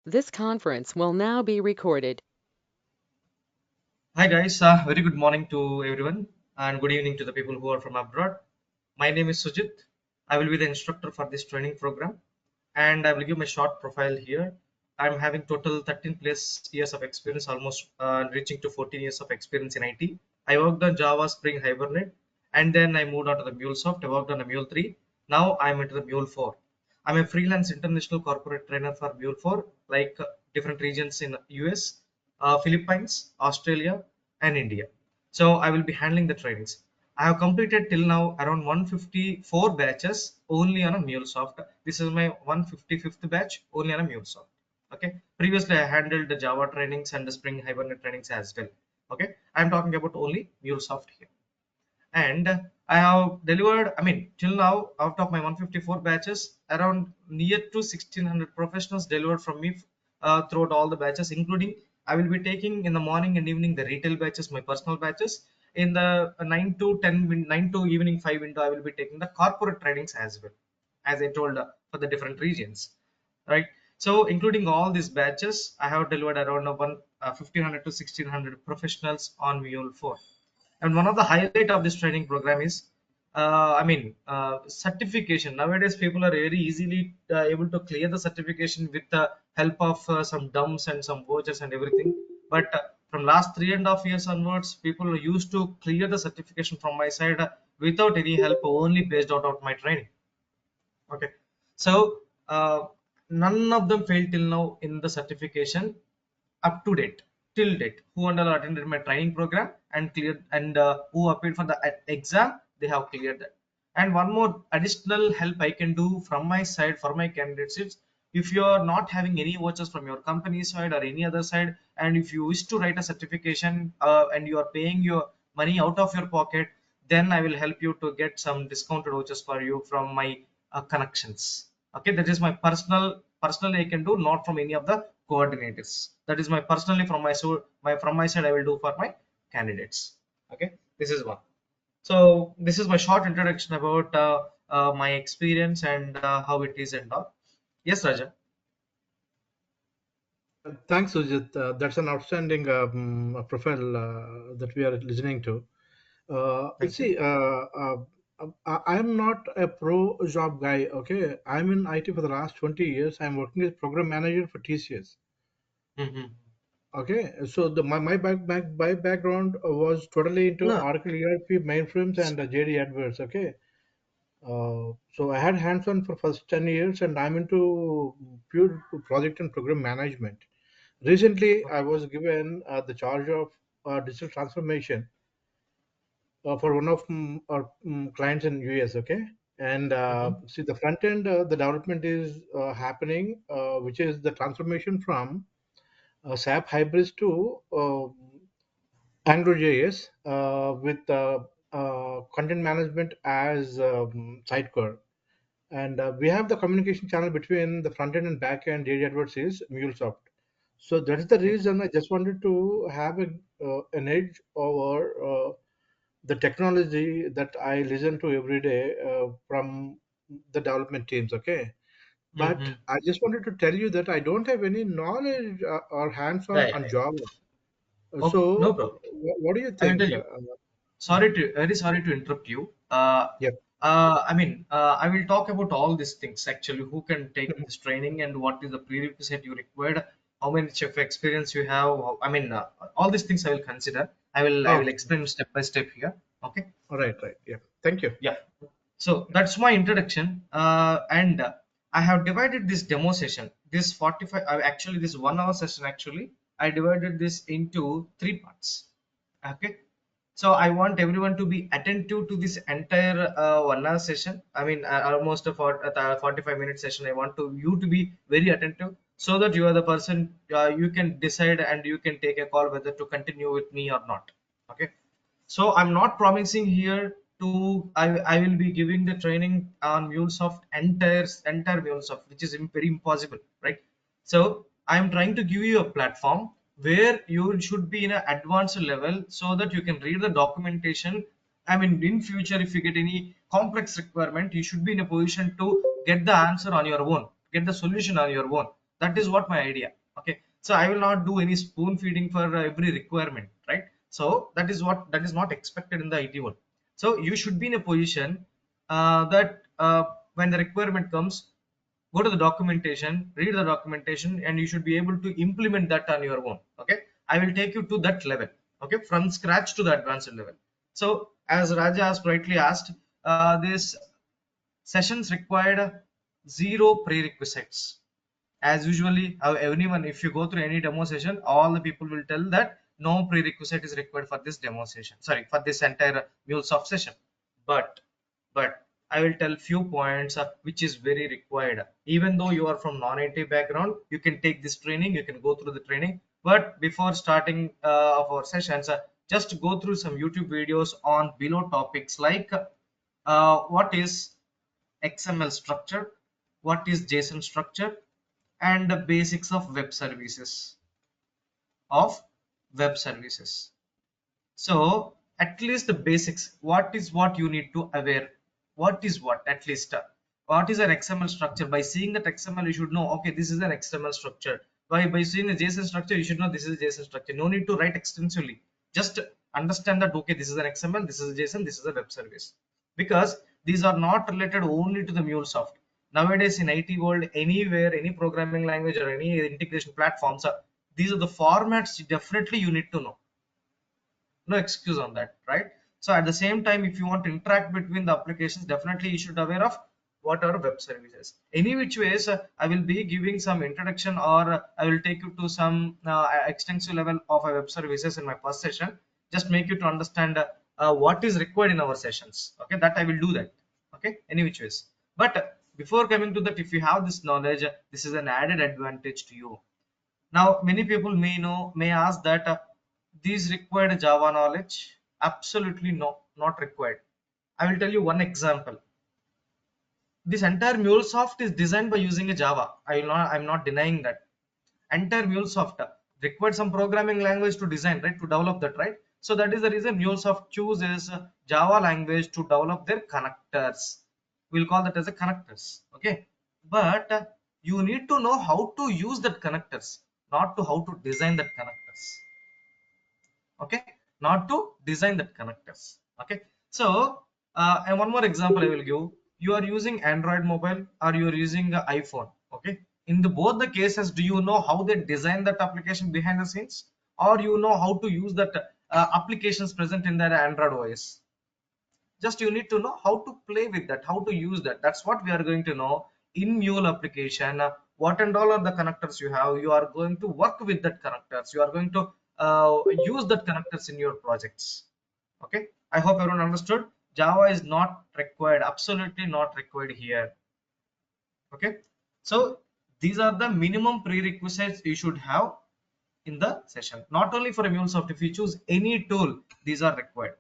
This conference will now be recorded. Hi guys, very good morning to everyone and good evening to the people who are from abroad. My name is Sujit. I will be the instructor for this training program and I will give my short profile here. I'm having total 13 plus years of experience, almost reaching to 14 years of experience in IT. I worked on Java, Spring, Hibernate, and then I moved on to the MuleSoft. I worked on the Mule 3. Now I'm into the Mule 4. I'm a freelance international corporate trainer for Mule 4, like different regions in US, Philippines, Australia, and India. So I will be handling the trainings. I have completed till now around 154 batches only on a MuleSoft. This is my 155th batch only on a MuleSoft. Okay. Previously, I handled the Java trainings and the Spring Hibernate trainings as well. Okay. I'm talking about only MuleSoft here. And I have delivered, I mean, till now, out of my 154 batches, around near to 1600 professionals delivered from me throughout all the batches, including I will be taking in the morning and evening the retail batches, my personal batches. In the 9 to 10, 9 to evening 5 window, I will be taking the corporate trainings as well, as I told for the different regions, right? So, including all these batches, I have delivered around 1500 to 1600 professionals on Mule 4. And one of the highlight of this training program is certification. Nowadays people are very easily able to clear the certification with the help of some dumps and some vouchers and everything, but from last 3.5 years onwards people used to clear the certification from my side without any help, only based out of my training. Okay, so none of them failed till now in the certification, up to date, till date, who and all attended my training program and cleared, and who appeared for the exam, they have cleared that. And one more additional help I can do from my side for my candidates is, if you are not having any vouchers from your company side or any other side, and if you wish to write a certification and you are paying your money out of your pocket, then I will help you to get some discounted vouchers for you from my connections. Okay, that is my personally I can do, not from any of the coordinators. That is my personally from my so my from my side I will do for my candidates. Okay, this is one. So this is my short introduction about my experience and how it is and all. Yes, Raja. Thanks, Sujit. That's an outstanding profile that we are listening to. Thank you. See, I'm not a pro job guy. Okay, I'm in IT for the last 20 years. I'm working as program manager for TCS. Hmm. Okay, so my background was totally into No. Oracle ERP mainframes and JD Edwards. Okay, so I had hands-on for first 10 years, and I'm into pure project and program management. Recently, I was given the charge of digital transformation for one of our clients in US. Okay, and Hmm. see the front end, the development is happening, which is the transformation from SAP Hybris to AngularJS with content management as sidecar. And we have the communication channel between the front end and back end. JD Edwards is MuleSoft. So that is the Okay. reason I just wanted to have an edge over the technology that I listen to every day from the development teams. Okay, but Hmm. I just wanted to tell you that I don't have any knowledge or hands-on Yeah, on yeah. Java. Okay, no So, problem. what do you I will think? tell you. Very sorry to interrupt you. Yeah. I will talk about all these things actually. Who can take this training and what is the prerequisite you required? How many chef experience you have? All these things I will consider. I will Okay. explain step by step here. Okay. All right. Right. Yeah. Thank you. Yeah. So that's my introduction. And I have divided this demo session. This 45. Actually, this 1 hour session. Actually, I divided this into three parts. Okay, so I want everyone to be attentive to this entire 1 hour session. Almost a 45-minute session. I want you to be very attentive, so that you are the person, you can decide and you can take a call whether to continue with me or not. Okay, so I'm not promising here to, I will be giving the training on MuleSoft, entire MuleSoft, which is very impossible, right? So I'm trying to give you a platform where you should be in an advanced level so that you can read the documentation. In future, if you get any complex requirement, you should be in a position to get the answer on your own, get the solution on your own. That is what my idea. Okay, so I will not do any spoon feeding for every requirement, right? So that is not expected in the IT world. So you should be in a position that when the requirement comes, go to the documentation, read the documentation, and you should be able to implement that on your own. Okay, I will take you to that level, okay, from scratch to the advanced level. So as Raja has rightly asked, this sessions required zero prerequisites. As usually anyone, if you go through any demo session, all the people will tell that no prerequisite is required for this demo session, sorry, for this entire MuleSoft session. But I will tell few points which is very required. Even though you are from non-IT background, you can take this training, you can go through the training. But before starting of our sessions, just go through some YouTube videos on below topics like what is XML structure, what is JSON structure, and the basics of web services. So at least the basics, what is what you need to aware, what is what, at least what is an XML structure. By seeing that XML, you should know, okay, this is an XML structure. By seeing the JSON structure, you should know this is a JSON structure. No need to write extensively, just understand that, okay, this is an XML, this is a JSON, this is a web service. Because these are not related only to the MuleSoft. Nowadays in IT world, anywhere, any programming language or any integration platforms, these are the formats definitely you need to know. No excuse on that, right? So at the same time, if you want to interact between the applications, definitely you should aware of what are web services. Any which ways, I will be giving some introduction, or I will take you to some extensive level of a web services in my first session. Just make you to understand what is required in our sessions. Okay, that I will do that. Okay, any which ways. But before coming to that, if you have this knowledge, this is an added advantage to you. Now, many people may ask that these required Java knowledge. Absolutely no, not required. I will tell you one example. This entire MuleSoft is designed by using a Java. I'm not denying that. Entire MuleSoft required some programming language to design, right, to develop that, right? So that is the reason MuleSoft chooses Java language to develop their connectors. We'll call that as a connectors. Okay, but you need to know how to use that connectors, not to how to design that connectors. Okay, not to design that connectors. Okay, so and one more example I will give. You are using Android mobile or you are using iPhone. Okay, in the both the cases, do you know how they design that application behind the scenes, or you know how to use that applications present in that Android OS? Just you need to know how to play with that, how to use that. That's what we are going to know in Mule application. What and all are the connectors you have, you are going to work with that connectors, you are going to use that connectors in your projects. Okay, I hope everyone understood. Java is not required, absolutely not required here. Okay, so these are the minimum prerequisites you should have in the session. Not only for a MuleSoft, if you choose any tool, these are required.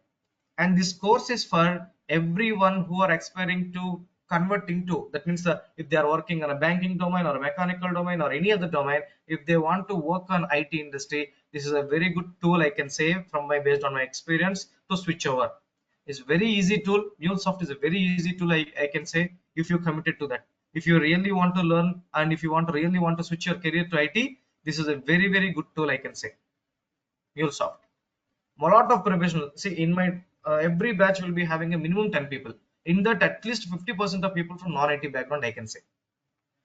And this course is for everyone who are aspiring to convert into, that means if they are working on a banking domain or a mechanical domain or any other domain, if they want to work on IT industry, this is a very good tool, I can say, from my based on my experience, to switch over. It's very easy tool. MuleSoft is a very easy tool, I can say, if you committed to that. If you really want to learn, and if you really want to switch your career to IT, this is a very, very good tool, I can say, MuleSoft. A lot of professionals, see, in my every batch will be having a minimum 10 people. In that, at least 50% of people from non-IT background, I can say.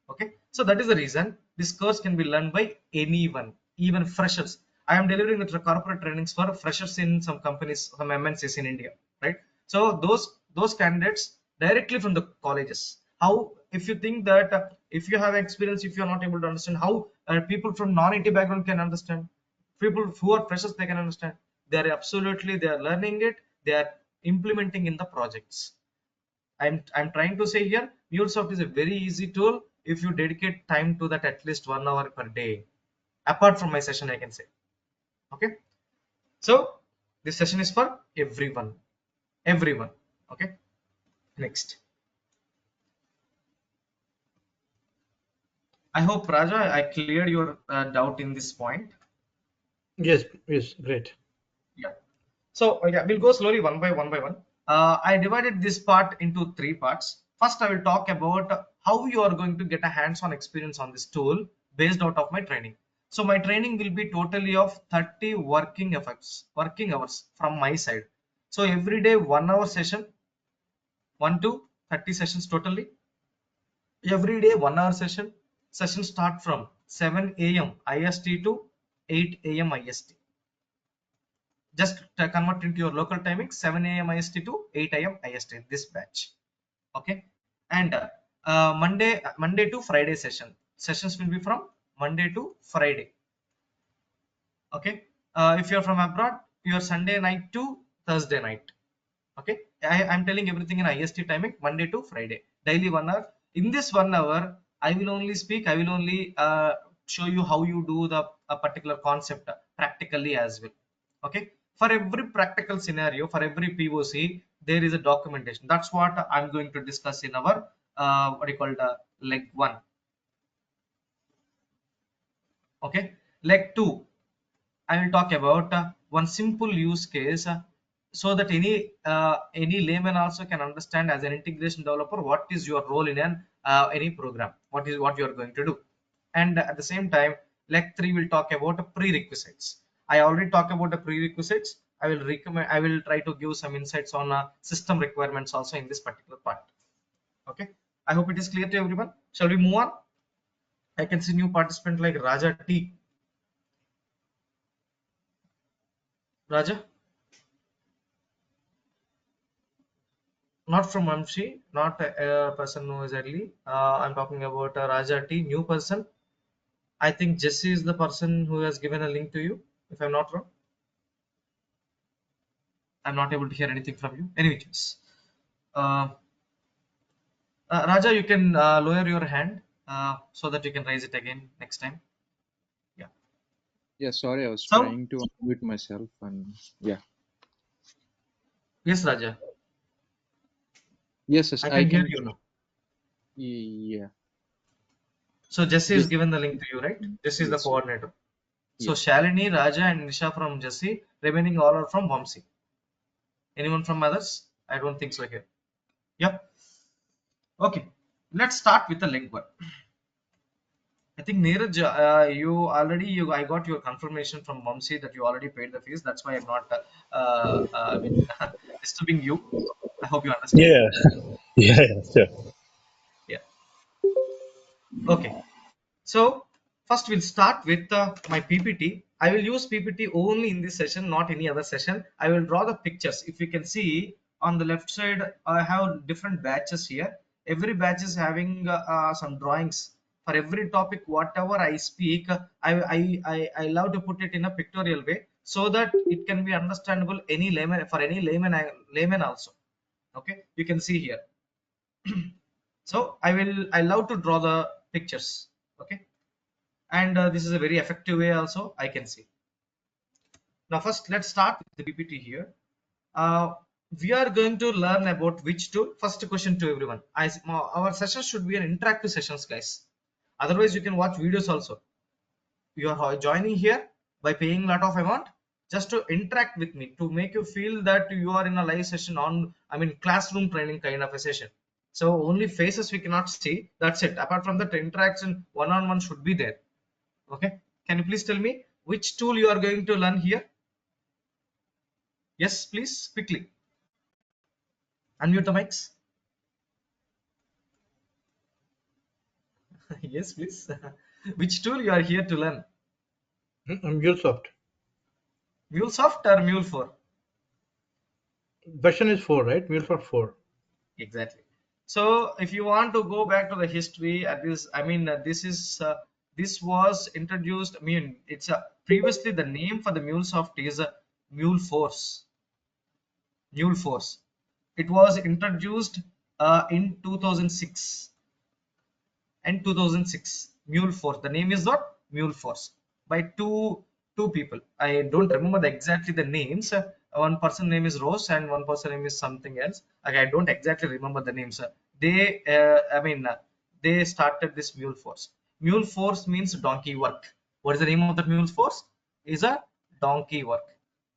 Okay, so that is the reason this course can be learned by anyone, even freshers. I am delivering the corporate trainings for freshers in some companies, some MNCs in India, right? So those candidates directly from the colleges. How, if you think that if you have experience, if you are not able to understand, how people from non-IT background can understand? People who are freshers, they can understand. They are absolutely, they are learning it, they are implementing in the projects. I'm trying to say here, MuleSoft is a very easy tool if you dedicate time to that, at least 1 hour per day, apart from my session, I can say. Okay, so this session is for everyone. Okay, next. I hope, Raja, I cleared your doubt in this point. Yes, great. Yeah. So yeah, we'll go slowly one by one. I divided this part into 3 parts. First, I will talk about how you are going to get a hands-on experience on this tool based out of my training. So my training will be totally of 30 working hours from my side. So every day 1 hour session, 1 to 30 sessions totally. Every day 1 hour session. Session start from 7 a.m. IST to 8 a.m. IST. Just convert into your local timing, 7 a.m. IST to 8 a.m. IST, this batch. Okay. And Monday to Friday sessions will be from Monday to Friday. Okay. If you're from abroad, your Sunday night to Thursday night. Okay. I'm telling everything in IST timing, Monday to Friday, daily 1 hour. In this 1 hour, I will only speak, I will only show you how you do the a particular concept practically as well. Okay. For every practical scenario, for every POC, there is a documentation. That's what I'm going to discuss in our what you call the leg 1. Okay. Leg 2, I will talk about one simple use case, so that any layman also can understand as an integration developer what is your role in an any program, what you are going to do. And at the same time, leg 3 will talk about prerequisites. I already talked about the prerequisites. I will try to give some insights on system requirements also in this particular part. Okay. I hope it is clear to everyone. Shall we move on? I can see new participant like Raja T. Raja? Not from Amshi, not a person who is early. I'm talking about Raja T, new person. I think Jesse is the person who has given a link to you, if I'm not wrong. I'm not able to hear anything from you. Anyways, uh, Raja, you can lower your hand so that you can raise it again next time. Yeah. Yeah, sorry, I was So, trying to unmute myself and yeah. yes, Raja, Yes, yes, I I can hear can. you now. Yeah. So Jesse is Yes, given the link to you, right? Jesse is the yes, coordinator. So yes. Shalini, Raja, and Nisha from Jesse. Remaining all are from Vamsi. Anyone from others? I don't think so here. Yep. Okay, let's start with the leg 1. I think Neeraj, I got your confirmation from Vamsi that you already paid the fees. That's why I'm not I mean disturbing you. I hope you understand. Yeah, yeah, yeah, sure. Yeah. Okay. So first we'll start with my PPT. I will use PPT only in this session, not any other session. I will draw the pictures. If you can see on the left side, I have different batches here. Every batch is having some drawings. For every topic, whatever I speak, I love to put it in a pictorial way so that it can be understandable any layman, for any layman also. Okay, you can see here. So I love to draw the pictures. Okay, and this is a very effective way also, I can see. Now first let's start with the PPT here. uh, we are going to learn about which tool. First question to everyone, our session should be an interactive sessions, guys. Otherwise you can watch videos also. You are joining here by paying a lot of amount just to interact with me, to make you feel that you are in a live session on, I mean, classroom training kind of a session. So only faces we cannot see, that's it. Apart from that, interaction one-on-one should be there. Okay, can you please tell me which tool you are going to learn here? Yes, please, quickly unmute the mics. Yes, please. Which tool you are here to learn? MuleSoft. MuleSoft or Mule4? Version is 4, right? MuleSoft 4. Exactly. So if you want to go back to the history at this, I mean, this was introduced. I mean, it's previously the name for the MuleSoft is MuleForce. MuleForce. It was introduced in 2006 and 2006. MuleForce. The name is not MuleForce, by two people. I don't remember exactly the names. One person name is Rose and one person name is something else. Like, I don't exactly remember the names. They started this MuleForce. MuleForce means donkey work. What is the name of that MuleForce? Is a donkey work.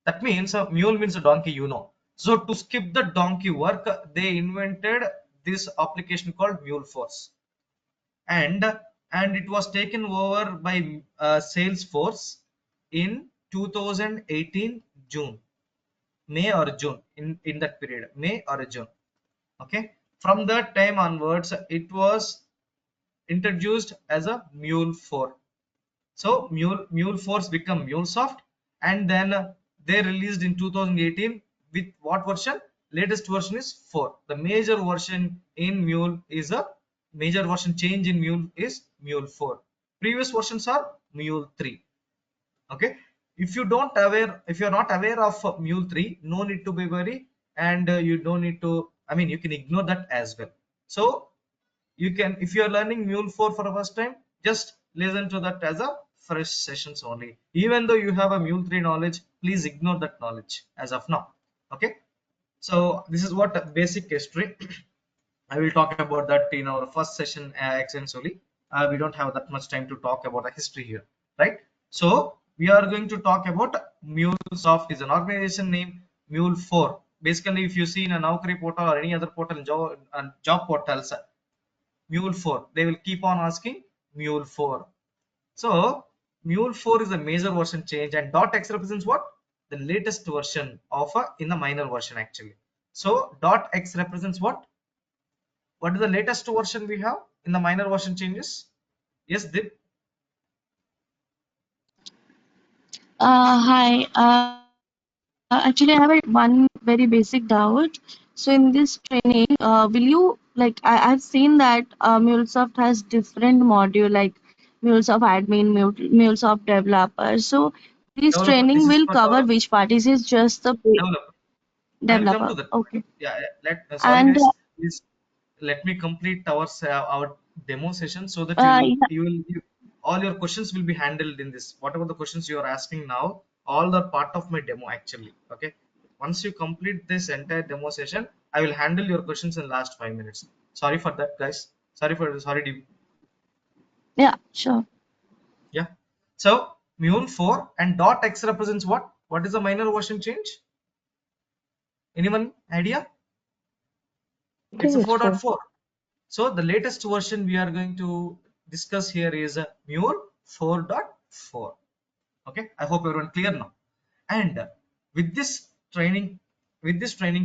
That means mule means a donkey, you know. So to skip the donkey work, they invented this application called MuleForce. And and it was taken over by Salesforce in 2018 June, May or June, in that period, May or June. Okay, from that time onwards it was introduced as a Mule 4. So Mule Force become MuleSoft, and then they released in 2018 with what version? Latest version is 4. The major version in Mule is a major version change in Mule is Mule 4. Previous versions are Mule 3. Okay. If you're not aware of Mule 3, no need to be worried, and you don't need to. I mean, you can ignore that as well. So you can, if you are learning Mule 4 for the first time, just listen to that as a fresh sessions only. Even though you have a Mule 3 knowledge, please ignore that knowledge as of now. Okay, so this is what basic history. I will talk about that in our first session extensively. We don't have that much time to talk about the history here, right? So we are going to talk about MuleSoft is an organization name. Mule 4. Basically, if you see in a Naukri portal or any other portal, job portals, Mule 4, they will keep on asking Mule 4. So Mule 4 is a major version change, and .x represents what? The latest version of in the minor version actually. So .x represents what? What is the latest version we have in the minor version changes? Yes, Dip. Hi. Actually, I have one very basic doubt. So, in this training, will you like I've seen that MuleSoft has different module like MuleSoft admin, MuleSoft developer. So, this Developer. This training is will for cover developer. which part? Is it just the Developer. I will come to developer? that point. Okay. Yeah. Sorry And guys. Please let me complete our demo session so that yeah, all your questions will be handled in this. Whatever the questions you are asking now, all are part of my demo actually. Okay. Once you complete this entire demo session, I will handle your questions in last 5 minutes. Sorry for that, guys. Sorry, Deep. yeah, sure. Yeah. So Mule 4 and .x represents what? What is the minor version change? Anyone idea? I It's think a it's 4. 4.4. So the latest version we are going to discuss here is a Mule 4.4. Okay, I hope everyone clear now. And with this training,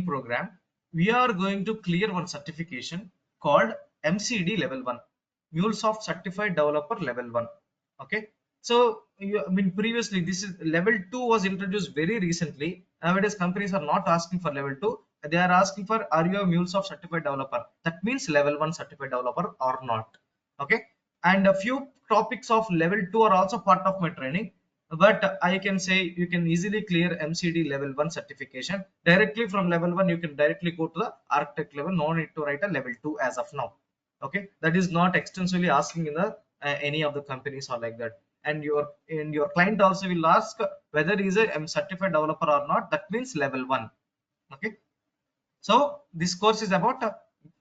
program, we are going to clear one certification called MCD Level 1, MuleSoft Certified Developer Level 1. Okay, so I mean previously this is level 2 was introduced very recently. Nowadays companies are not asking for level 2. They are asking for, are you a MuleSoft certified developer? That means level 1 certified developer or not. Okay, and a few topics of level 2 are also part of my training, but I can say you can easily clear MCD level 1 certification directly from level 1. You can directly go to the architect level, no need to write a level 2 as of now. Okay, that is not extensively asking in the any of the companies or like that. And your client also will ask whether he is a certified developer or not. That means level 1. Okay, so this course is about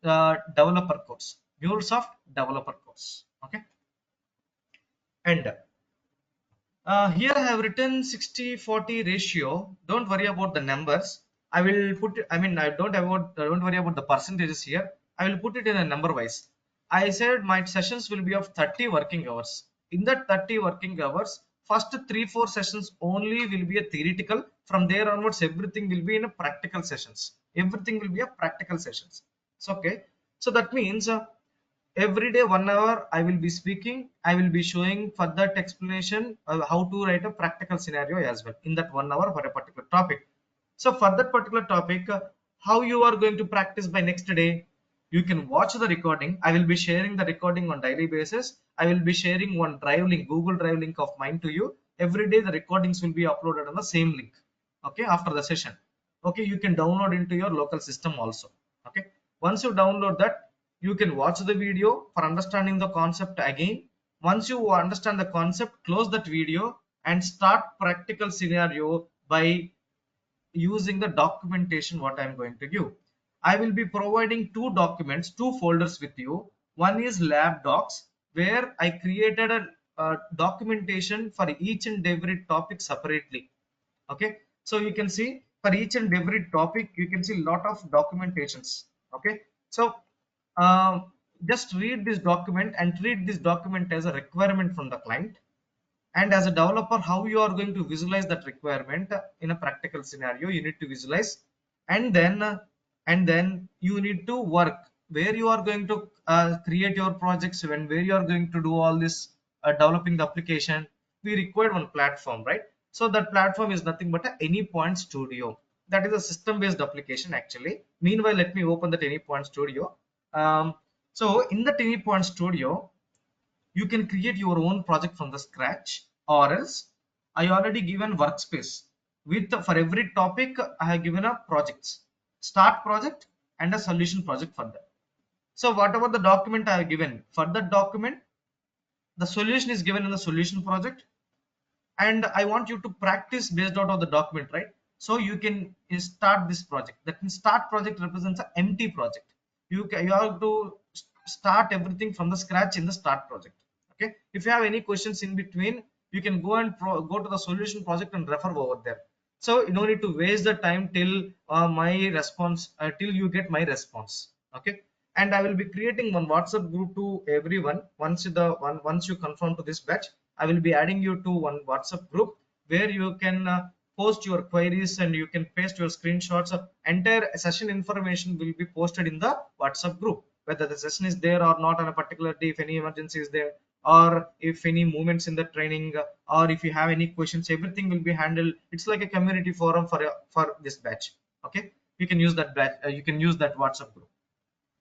developer course, MuleSoft developer course. Okay, and here I have written 60-40 ratio. Don't worry about the numbers. I will put it, I mean, don't worry about the percentages here. I will put it in a number wise. I said my sessions will be of 30 working hours. In that 30 working hours, first 3-4 sessions only will be a theoretical. From there onwards, everything will be in a practical sessions. Everything will be a practical sessions. So, okay. So that means every day 1 hour I will be speaking. I will be showing for that explanation how to write a practical scenario as well in that 1 hour for a particular topic. So for that particular topic, how you are going to practice by next day, you can watch the recording. I will be sharing the recording on daily basis. I will be sharing one drive link, Google Drive link of mine to you. Every day the recordings will be uploaded on the same link. Okay, after the session. Okay, you can download into your local system also. Okay, once you download that, you can watch the video for understanding the concept again. Once you understand the concept, close that video and start practical scenario by using the documentation what I'm going to give. I will be providing two folders with you. One is lab docs, where I created a documentation for each and every topic separately. Okay, so you can see for each and every topic you can see lot of documentations. Okay, so just read this document and treat this document as a requirement from the client, and as a developer how you are going to visualize that requirement in a practical scenario. You need to visualize, and then you need to work where you are going to create your projects, when where you are going to do all this developing the application. We require one platform, right? So that platform is nothing but a AnyPoint Studio. That is a system based application actually. Meanwhile, let me open that AnyPoint Studio. So in the AnyPoint Studio, you can create your own project from the scratch, or else I already given workspace with, for every topic I have given a projects, start project and a solution project for that. So whatever the document I have given for that document, the solution is given in the solution project, and I want you to practice based out of the document, right? So you can start this project. That means start project represents an empty project. You have to start everything from the scratch in the start project. Okay. If you have any questions in between, you can go and go to the solution project and refer over there. So you don't need to waste the time till my response till you get my response. Okay. And I will be creating one WhatsApp group to everyone. Once you confirm to this batch, I will be adding you to one WhatsApp group where you can post your queries and you can paste your screenshots. Entire session information will be posted in the WhatsApp group, whether the session is there or not on a particular day, if any emergency is there, or if any movements in the training, or if you have any questions, everything will be handled. It's like a community forum for this batch. Okay, you can use that batch. You can use that WhatsApp group.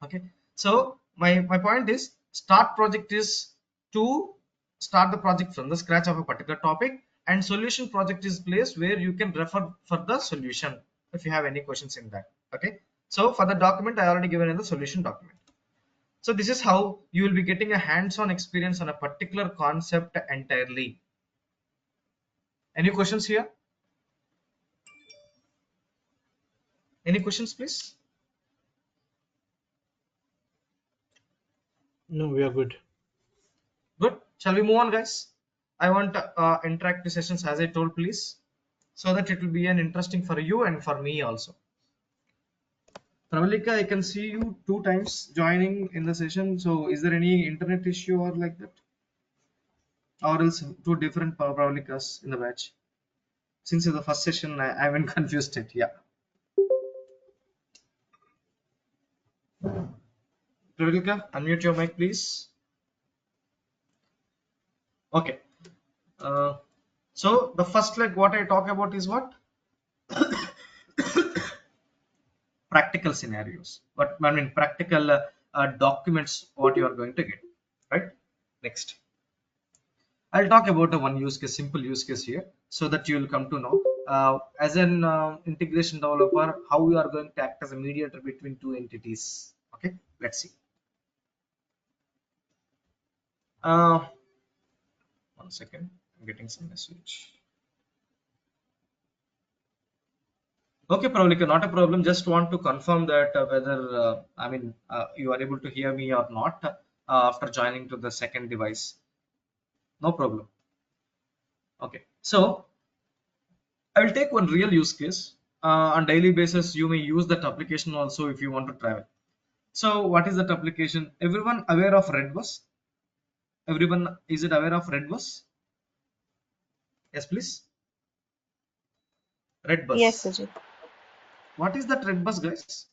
Okay, so my point is, start project is to start the project from the scratch of a particular topic, and solution project is place where you can refer for the solution if you have any questions in that. Okay, so for the document I already given in the solution document. So this is how you will be getting a hands-on experience on a particular concept entirely. Any questions here? Any questions, please? No, we are good. Good. Shall we move on, guys? I want interactive sessions, as I told, please, so that it will be an interesting for you and for me also. Pravalika, I can see you 2 times joining in the session. So is there any internet issue or like that? Or else 2 different Pravalikas in the batch? Since it's the first session, I haven't confused it. Yeah. Pravalika, unmute your mic, please. Okay. So the first leg, what I talk about is what? Practical scenarios. What I mean, practical documents, what you are going to get, right? Next, I'll talk about one use case, simple use case here, so that you will come to know as an integration developer how you are going to act as a mediator between 2 entities. Okay, let's see. One second, I'm getting some message. Okay, Pravalika, not a problem. Just want to confirm that whether you are able to hear me or not after joining to the second device. No problem. Okay, so I will take one real use case. On daily basis, you may use that application also if you want to travel. So what is that application? Everyone aware of Redbus? Everyone, is it aware of Redbus? Yes, please. Redbus. Yes, Sujit. What is that Redbus, guys?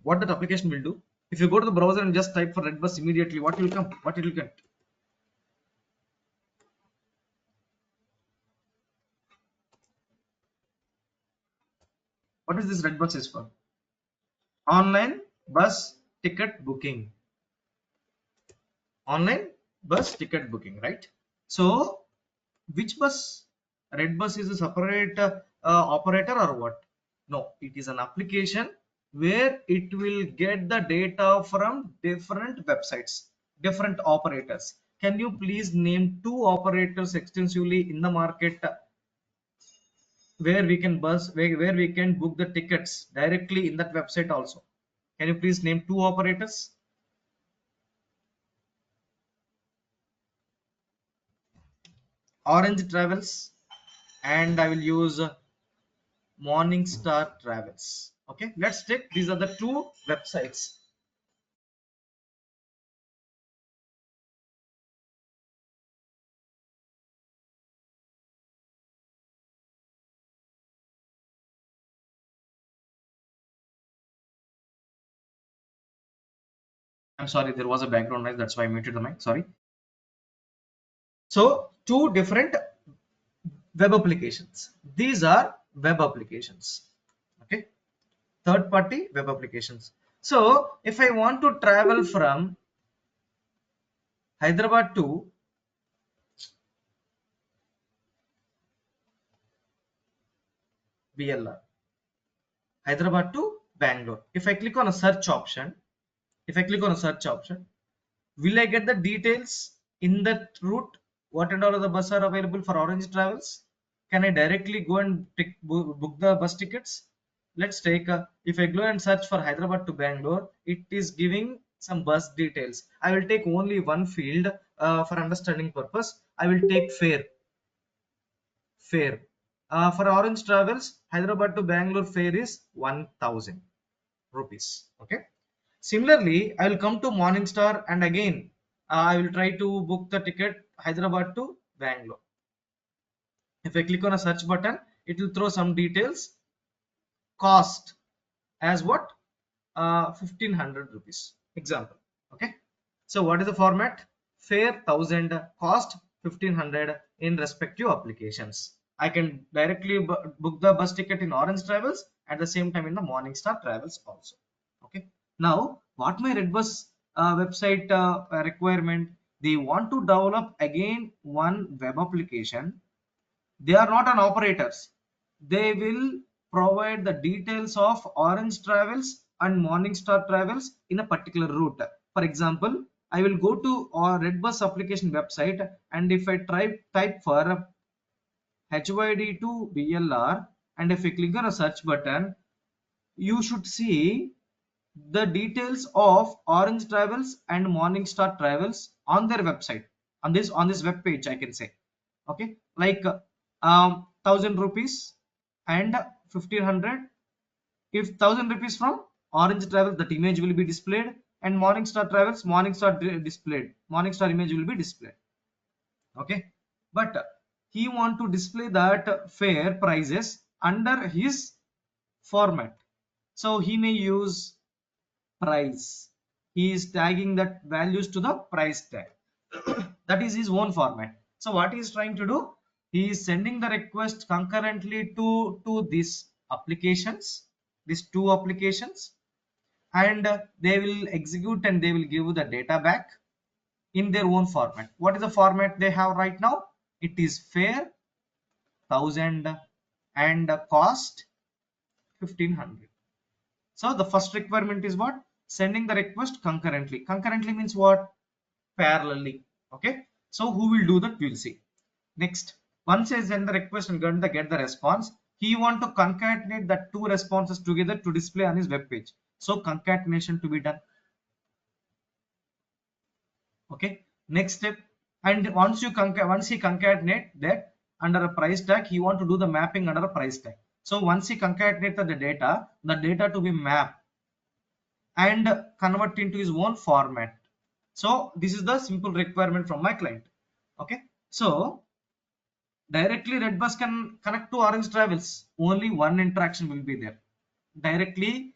What that application will do? If you go to the browser and just type for Redbus immediately, what will come? What it will get? What is this Redbus is for? Online bus ticket booking. Online bus ticket booking, right? So which bus? Redbus is a separate operator or what? No, it is an application where it will get the data from different websites, different operators. Can you please name 2 operators extensively in the market where we can where we can book the tickets directly in that website also? Can you please name 2 operators? Orange Travels, and I will use Morningstar Travels. Okay, let's take, these are the 2 websites I'm sorry, there was a background noise, that's why I muted the mic. Sorry. So two different web applications. These are web applications. Okay, third party web applications. So if I want to travel from Hyderabad to BLR, Hyderabad to Bangalore, if I click on a search option, will I get the details in that route? What and all of the buses are available for Orange Travels? Can I directly go and book the bus tickets? Let's take if I go and search for Hyderabad to Bangalore, it is giving some bus details. I will take only one field for understanding purpose. I will take fare. For Orange Travels, Hyderabad to Bangalore fare is 1000 rupees. Okay. Similarly, I will come to Morningstar and again I will try to book the ticket Hyderabad to Bangalore. If I click on a search button, it will throw some details. Cost as what? 1500 rupees. Example. Okay. So what is the format? Fare 1000, cost 1500 in respective applications. I can directly book the bus ticket in Orange Travels at the same time in the Morningstar Travels also. Okay. Now, what my Redbus website requirement? They want to develop again one web application. They are not an operators. They will provide the details of Orange Travels and Morningstar Travels in a particular route. For example, I will go to our Redbus application website, and if I type for HYD to BLR, and if I click on a search button, you should see the details of Orange Travels and Morningstar Travels on their website, on this web page, I can say. Okay, like 1000 rupees and 1500. If 1000 rupees from Orange Travels, that image will be displayed, and Morningstar Travels, Morningstar image will be displayed. Okay, but he want to display that fare prices under his format, so he may use price. He is tagging that values to the price tag. That is his own format. So what he is trying to do, he is sending the request concurrently to these applications, these two applications, and they will execute and they will give the data back in their own format. What is the format they have right now? It is fare 1000 and cost 1500. So the first requirement is what? Sending the request concurrently. Concurrently means what? Parallelly. Okay. So who will do that? We'll see. Next, once I send the request and get the response, he want to concatenate the two responses together to display on his web page. So concatenation to be done. Okay. Next step, and once he concatenate that under a price tag, he want to do the mapping under a price tag. So once he concatenated the data to be mapped and convert into his own format. So this is the simple requirement from my client. Okay. So directly Redbus can connect to Orange Travels. Only one interaction will be there. Directly,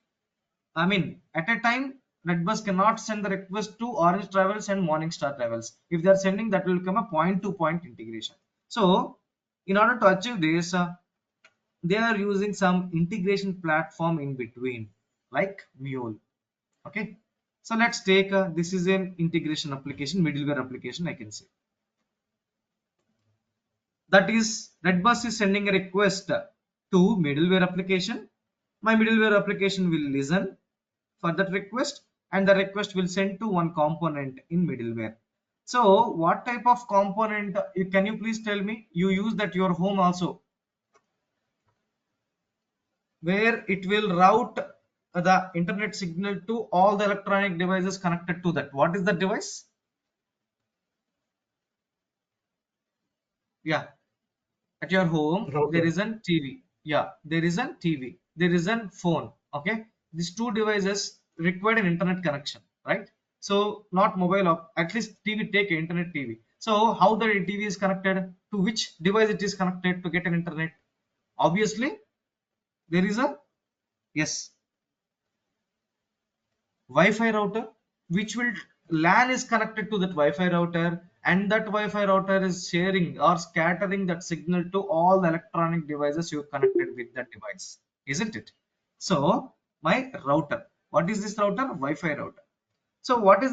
I mean, at a time, Redbus cannot send the request to Orange Travels and Morningstar Travels. If they are sending, that will become a point-to-point integration. So in order to achieve this, they are using some integration platform in between, like Mule. Okay. So let's take this is an integration application, middleware application, I can say. That is, Redbus is sending a request to middleware application. My middleware application will listen for that request, and the request will send to one component in middleware. So what type of component, can you please tell me? You use that your home also, where it will route the internet signal to all the electronic devices connected to that. What is the device? Yeah, at your home there is a TV. Yeah, there is a TV, there is a phone. Okay, these two devices require an internet connection, right? So not mobile, at least TV, take internet TV. So how the TV is connected, to which device it is connected to get an internet? Obviously there is a, yes, Wi-Fi router. which will LAN is connected to that Wi-Fi router, and that Wi-Fi router is sharing or scattering that signal to all the electronic devices you connected with that device, isn't it? So my router, what is this router? Wi-Fi router. So what is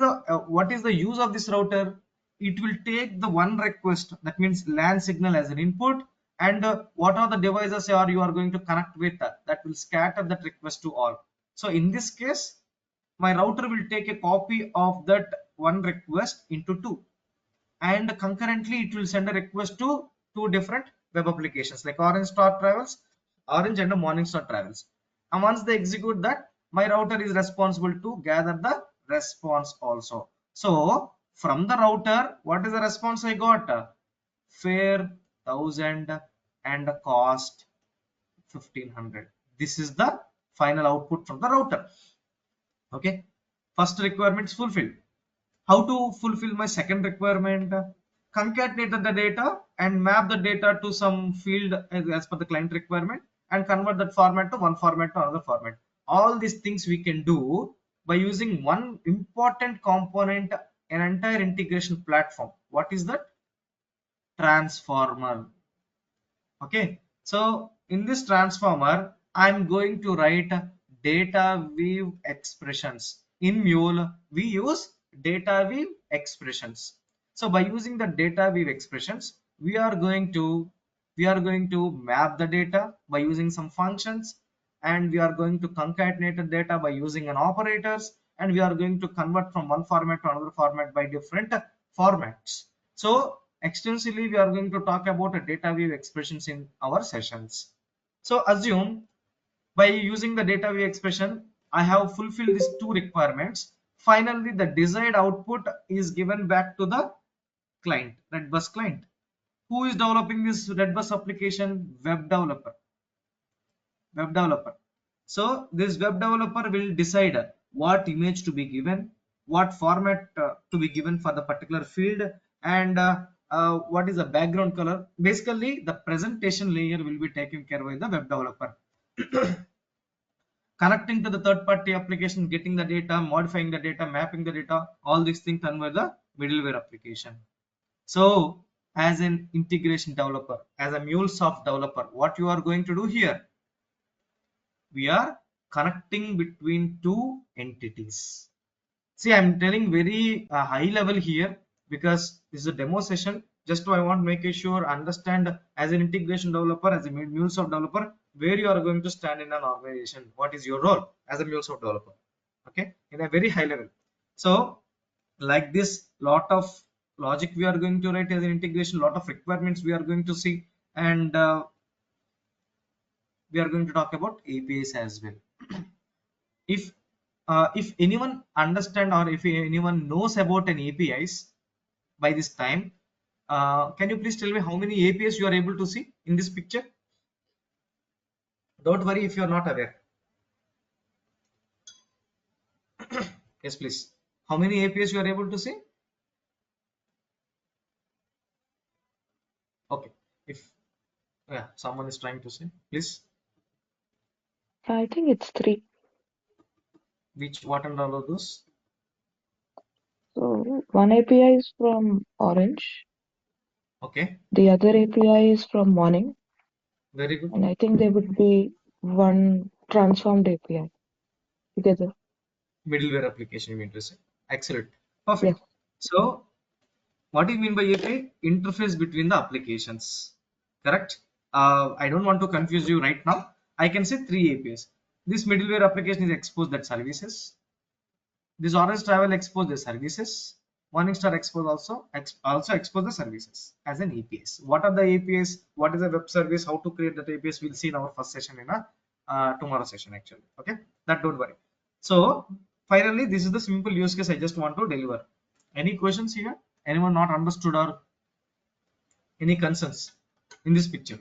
the use of this router? It will take the one request, that means LAN signal as an input, and what are the devices you are going to connect with, that will scatter that request to all. So in this case, my router will take a copy of that one request into two, and concurrently it will send a request to two different web applications like Orange Star Travels, Orange and Morningstar Travels. And once they execute that, my router is responsible to gather the response also. So from the router, what is the response I got? Fare 1000 and cost 1500. This is the final output from the router. Okay, first requirement is fulfilled. How to fulfill my second requirement? Concatenate the data and map the data to some field as per the client requirement, and convert that format to one format to another format. All these things we can do by using one important component, an entire integration platform. What is that? Transformer. Okay, so in this transformer, I'm going to write data weave expressions. In Mule, we use data weave expressions. So by using the data weave expressions, we are going to map the data by using some functions, and we are going to concatenate the data by using an operators, and we are going to convert from one format to another format by different formats. So extensively we are going to talk about a data weave expressions in our sessions. So assume by using the data weave expression, I have fulfilled these two requirements. Finally, the desired output is given back to the client, Redbus client. Who is developing this Redbus application? Web developer. So this web developer will decide what image to be given, what format to be given for the particular field, and what is the background color. Basically, the presentation layer will be taken care by the web developer. Connecting to the third-party application, getting the data, modifying the data, mapping the data, all these things done by the middleware application. So as an integration developer, as a MuleSoft developer, what you are going to do here? We are connecting between two entities. See, I'm telling very high level here because this is a demo session. Just I want to make sure understand as an integration developer, as a MuleSoft developer, where you are going to stand in an organization. What is your role as a MuleSoft developer? Okay, in a very high level. So like this, lot of logic we are going to write as an integration, lot of requirements we are going to see, and we are going to talk about APIs as well. If anyone understand or if anyone knows about an APIs by this time, can you please tell me how many APIs you are able to see in this picture? Don't worry if you are not aware. Yes, please. How many APIs you are able to see? Okay. If someone is trying to say, please. I think it's 3. What and all of those? So one API is from Orange, Okay. the other API is from Morning, Very good. and I think there would be one transformed API together. Middleware application you mean to say. Excellent. Perfect. Yes. So what do you mean by API? Interface between the applications. Correct? I don't want to confuse you right now. I can say 3 APIs. This middleware application is exposed that services. This Orange Travel expose the services. Morningstar expose also expose the services as an APIs. What are the APIs? What is a web service? How to create that APIs? We'll see in our first session in a tomorrow session actually. Okay, that don't worry. So finally, this is the simple use case I just want to deliver. Any questions here? Anyone not understood or any concerns in this picture?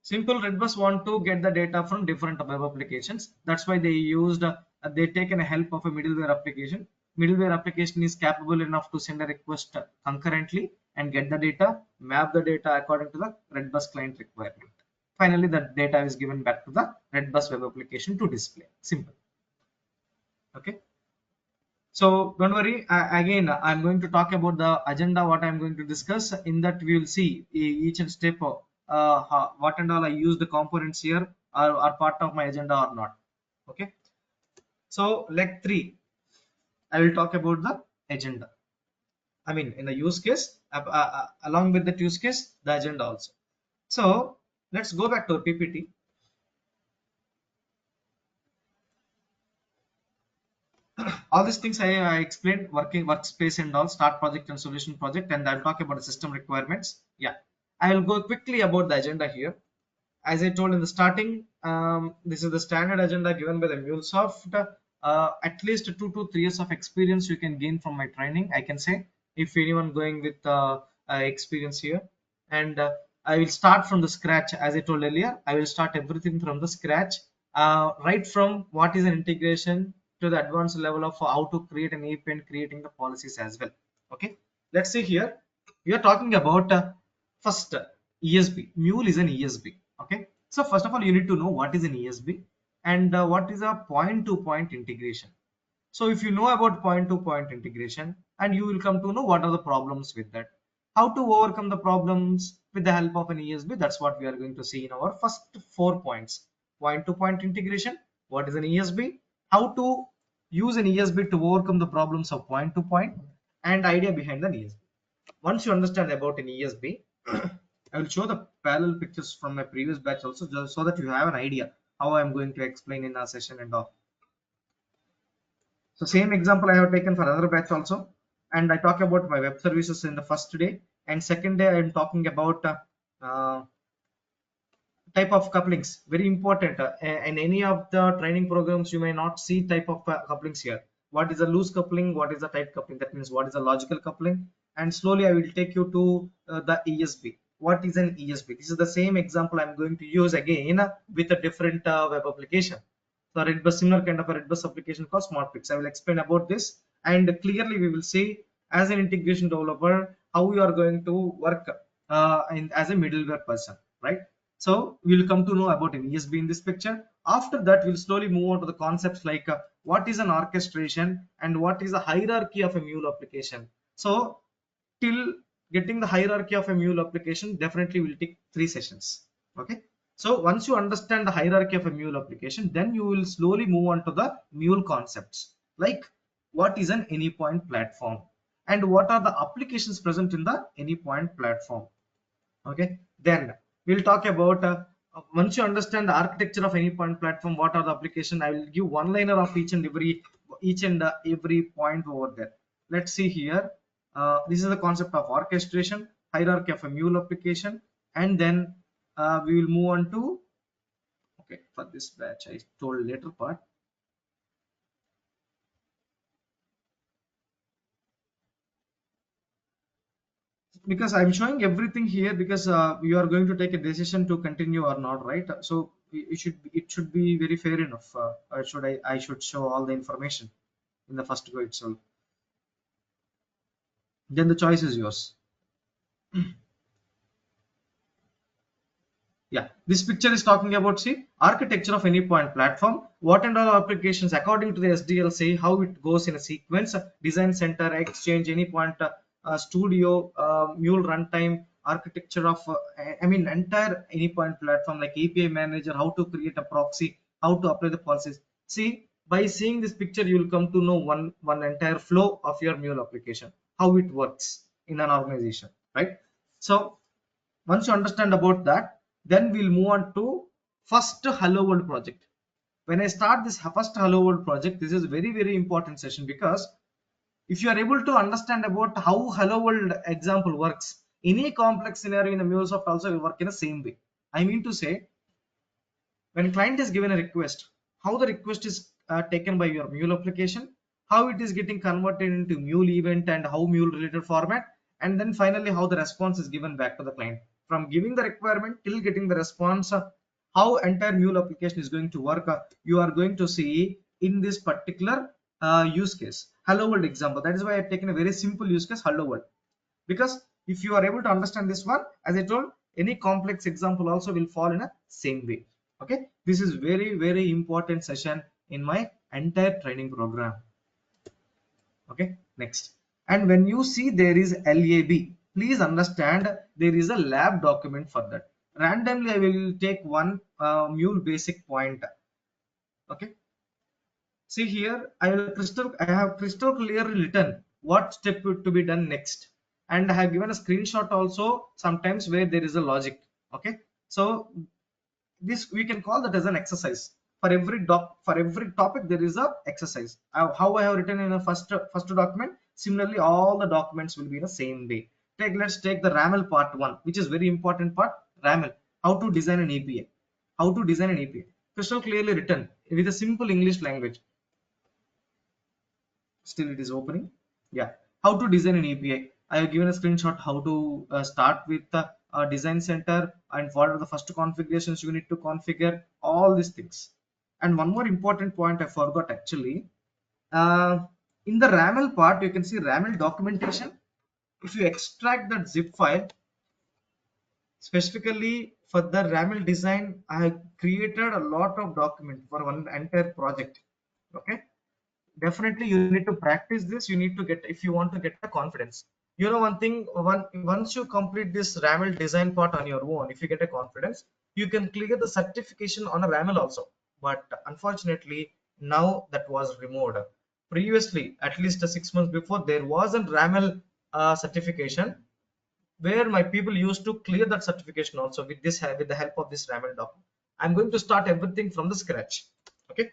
Simple, Redbus want to get the data from different web applications. That's why they used they taken a help of a middleware application. Middleware application is capable enough to send a request concurrently and get the data, map the data according to the Redbus client requirement. Finally, the data is given back to the Redbus web application to display. Simple. Okay. So don't worry. Again, I'm going to talk about the agenda. What I'm going to discuss in that we will see each and step. What and all I use the components here are part of my agenda or not. Okay. So leg 3, I will talk about the agenda. I mean, in the use case, along with that use case, the agenda also. So let's go back to our PPT. All these things I explained, working workspace and all, start project and solution project, and I'll talk about the system requirements. Yeah, I will go quickly about the agenda here. As I told in the starting, this is the standard agenda given by the MuleSoft. At least 2 to 3 years of experience you can gain from my training, I can say, if anyone going with experience here. And I will start from the scratch. As I told earlier, I will start everything from the scratch, right from what is an integration to the advanced level of how to create an API and creating the policies as well. Okay, let's see here. We are talking about first ESB. Mule is an ESB. Okay, so first of all, you need to know what is an ESB and what is a point-to-point integration. So if you know about point-to-point integration, and you will come to know what are the problems with that, how to overcome the problems with the help of an ESB. That's what we are going to see in our first 4 points. Point-to-point integration, what is an ESB, how to use an ESB to overcome the problems of point-to-point, and idea behind an ESB. Once you understand about an ESB, I will show the parallel pictures from my previous batch also, just so that you have an idea how I am going to explain in our session and all. So same example I have taken for another batch also, and I talk about my web services in the first day, and second day I am talking about type of couplings. Very important. In any of the training programs, you may not see type of couplings here. What is a loose coupling? What is a tight coupling? That means what is a logical coupling? And slowly I will take you to the ESB. What is an ESB? This is the same example I'm going to use again with a different web application. So Redbus, similar kind of a Redbus application called SmartPix. I will explain about this, and clearly we will see as an integration developer how you are going to work as a middleware person, right? So we'll come to know about an ESB in this picture. After that, we'll slowly move on to the concepts like what is an orchestration and what is the hierarchy of a Mule application. So till getting the hierarchy of a Mule application, definitely will take 3 sessions. Okay. So once you understand the hierarchy of a Mule application, then you will slowly move on to the Mule concepts, like what is an AnyPoint platform and what are the applications present in the AnyPoint platform. Okay, then we'll talk about once you understand the architecture of AnyPoint platform, what are the application. I will give one liner of each and every point over there. Let's see here. This is the concept of orchestration, hierarchy of a Mule application, and then we will move on to, okay, for this batch I told later part. Because I'm showing everything here because you are going to take a decision to continue or not, right? So it should be very fair enough. I should show all the information in the first go itself. Then the choice is yours. Yeah, this picture is talking about, see, architecture of AnyPoint platform. What and all applications according to the SDLC, how it goes in a sequence: design center, exchange, AnyPoint studio, Mule runtime, architecture of entire AnyPoint platform like API manager, how to create a proxy, how to apply the policies. See, by seeing this picture, you will come to know one entire flow of your Mule application, how it works in an organization, right? So once you understand about that, then we'll move on to first Hello World project. When I start this first Hello World project, this is very important session, because if you are able to understand about how Hello World example works, any complex scenario in the MuleSoft also will work in the same way. I mean to say, when client is given a request, how the request is taken by your Mule application, how it is getting converted into Mule event and how Mule related format, and then finally how the response is given back to the client. From giving the requirement till getting the response, how entire Mule application is going to work, you are going to see in this particular use case, Hello World example. That is why I have taken a very simple use case, Hello World, because if you are able to understand this one, as I told, any complex example also will fall in a same way. Okay, this is very very important session in my entire training program. Okay, next. And when you see there is lab, please understand there is a lab document for that. Randomly I will take one mule basic point. Okay, see here I have crystal clearly written what step to be done next, and I have given a screenshot also sometimes where there is a logic. Okay, so this we can call that as an exercise. For every topic there is a exercise. How I have written in the first document, similarly all the documents will be in the same way. Let's take the raml part 1, which is very important part. Raml, how to design an API. How to design an API, crystal clearly written with a simple English language. Still it is opening. Yeah, how to design an API. I have given a screenshot how to start with the design center, and what are the first configurations you need to configure, all these things. And one more important point I forgot actually. uh, in the raml part you can see raml documentation. If you extract that zip file specifically for the raml design, I have created a lot of document for one entire project. Okay, definitely you need to practice this. You need to get, if you want to get the confidence. You know one thing, once you complete this raml design part on your own, if you get a confidence, you can clear the certification on a raml also. But unfortunately now that was removed. Previously, at least 6 months before, there was a raml certification where my people used to clear that certification also with this, with the help of this raml document. I'm going to start everything from the scratch. Okay,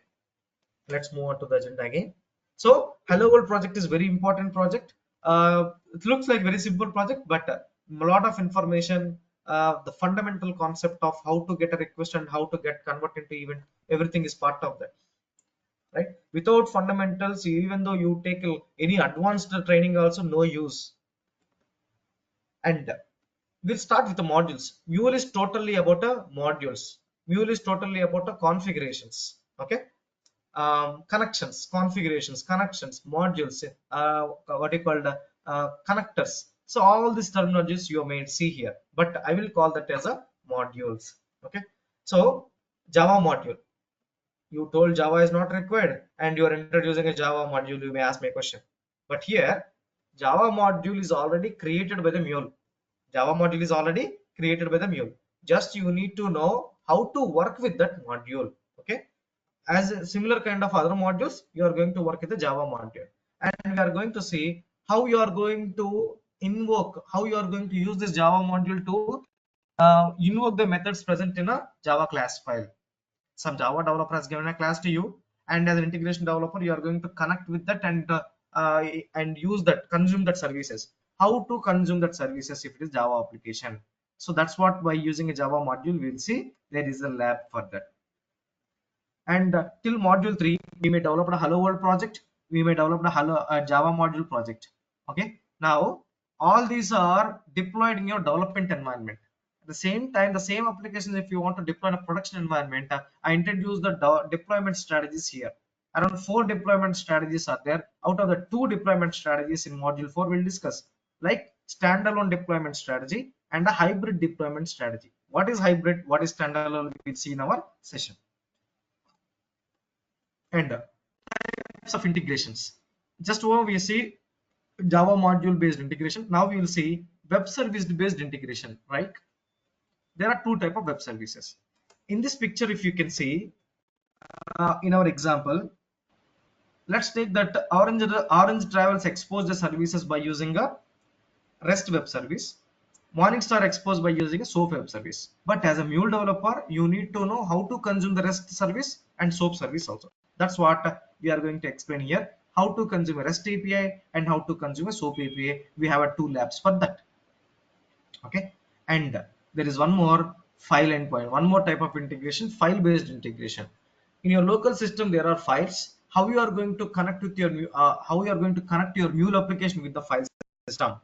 let's move on to the agenda again. So hello world project is very important project. It looks like very simple project, but a lot of information, the fundamental concept of how to get a request and how to get convert into event, everything is part of that, right? Without fundamentals, even though you take any advanced training also, no use. And we'll start with the modules. Mule is totally about modules. Mule is totally about configurations. Okay, connections, configurations, connections, modules, what you called connectors. So all these terminologies you may see here, but I will call that as a modules. Okay, so Java module. You told Java is not required, and you are introducing a Java module. You may ask me a question, but here Java module is already created by the Mule. Java module is already created by the Mule. Just you need to know how to work with that module. Okay, as a similar kind of other modules, you are going to work with the Java module, and we are going to see how you are going to invoke, how you are going to use this Java module to invoke the methods present in a Java class file. Some Java developer has given a class to you, and as an integration developer you are going to connect with that and use that, consume that services. How to consume that services if it is Java application. So that's what, by using a Java module, we'll see there is a lab for that. And till module 3 we may develop a hello world project, we may develop a Java module project. Okay, now all these are deployed in your development environment. At the same time, the same applications, if you want to deploy in a production environment, I introduced the deployment strategies here. Around 4 deployment strategies are there. Out of the 2 deployment strategies in module 4 we'll discuss, like standalone deployment strategy and a hybrid deployment strategy. What is hybrid, what is standalone, we'll see in our session. And types of integrations. Just over we see Java module based integration. Now we will see web service based integration, right? There are 2 types of web services. In this picture, if you can see, in our example, let's take that Orange Travels exposed the services by using a REST web service. Morningstar exposed by using a SOAP web service. But as a Mule developer, you need to know how to consume the REST service and SOAP service also. That's what we are going to explain here. How to consume a REST API and how to consume a SOAP API. We have 2 labs for that. Okay, and there is one more file endpoint, one more type of integration, file based integration. In your local system there are files. How you are going to connect with your how you are going to connect your Mule application with the file system.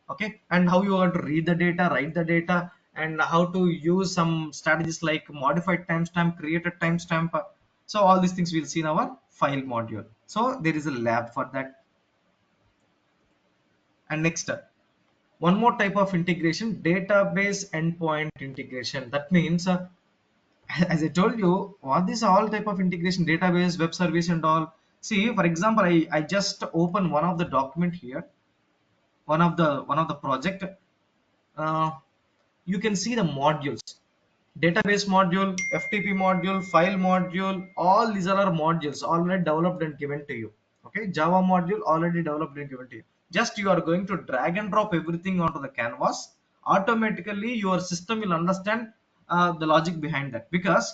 Okay, and how you want to read the data, write the data, and how to use some strategies like modified timestamp, create a timestamp. So all these things we'll see in our file module. So there is a lab for that. And next, One more type of integration, database endpoint integration. That means, as I told you, what is all type of integration, database, web service, and all. See, for example, I just open one of the document here, one of the project. Uh, you can see the modules, database module, FTP module, file module, all these are modules already developed and given to you. Okay, Java module already developed and given to you. Just you are going to drag and drop everything onto the canvas. Automatically your system will understand the logic behind that, because